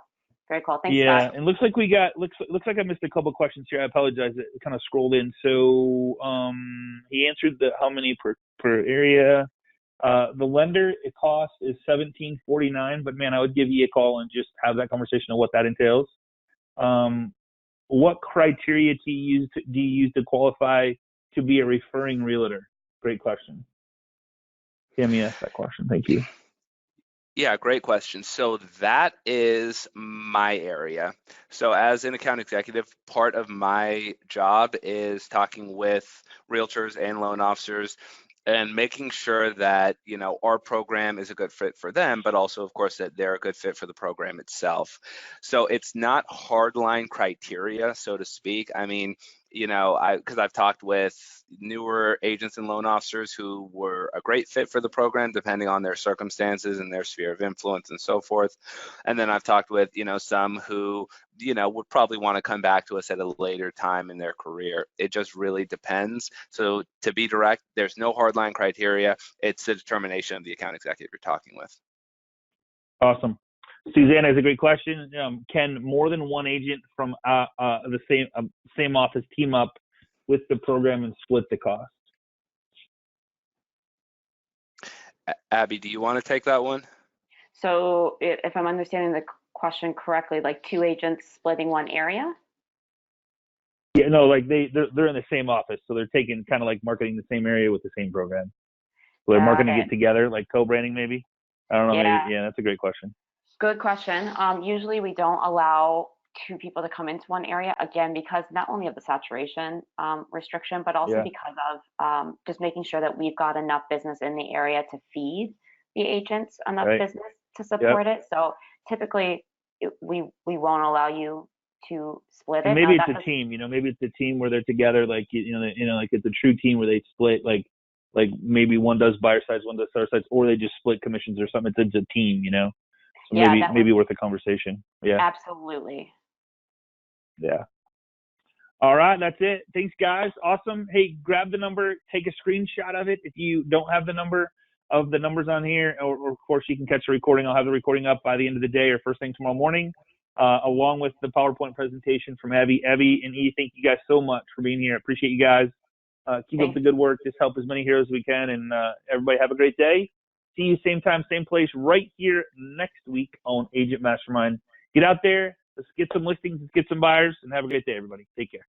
very cool. Thanks, yeah, Scott. and looks like I missed a couple questions here. I apologize. It kind of scrolled in. So he answered how many per area. The lender cost is $17.49, but man, I would give you a call and just have that conversation of what that entails. What criteria do you use to qualify to be a referring realtor? Great question. Tammy asked that question. Thank you. Yeah, great question. So that is my area. So as an account executive, part of my job is talking with realtors and loan officers and making sure that, our program is a good fit for them, but also, of course, that they're a good fit for the program itself. So it's not hardline criteria, so to speak. I mean, because I've talked with newer agents and loan officers who were a great fit for the program, depending on their circumstances and their sphere of influence and so forth. And then I've talked with, some who, would probably want to come back to us at a later time in their career. It just really depends. So to be direct, there's no hardline criteria. It's the determination of the account executive you're talking with. Awesome. Susanna has a great question. Can more than one agent from the same office team up with the program and split the cost? Abby, do you want to take that one? So if I'm understanding the question correctly, like two agents splitting one area? Yeah, no, like they're in the same office, so they're taking kind of like marketing the same area with the same program. So they're marketing it together, like co-branding maybe. I don't know. Yeah. Maybe, yeah, that's a great question. Good question. Usually we don't allow two people to come into one area, again, because not only of the saturation restriction, but also because of just making sure that we've got enough business in the area to feed the agents enough business to support it. So typically we won't allow you to split it. And maybe it's a team, maybe it's a team where they're together, like, like it's a true team where they split, like maybe one does buyer sides, one does seller sides, or they just split commissions or something. It's a team, So maybe worth a conversation. Yeah. Absolutely. Yeah. All right, that's it. Thanks, guys. Awesome. Hey, grab the number, take a screenshot of it. If you don't have the numbers on here, or of course you can catch the recording. I'll have the recording up by the end of the day or first thing tomorrow morning, along with the PowerPoint presentation from Abby. Abby and E, thank you guys so much for being here. I appreciate you guys. Keep up the good work. Just help as many heroes as we can, and everybody have a great day. See you same time, same place, right here next week on Agent Mastermind. Get out there. Let's get some listings, let's get some buyers, and have a great day, everybody. Take care.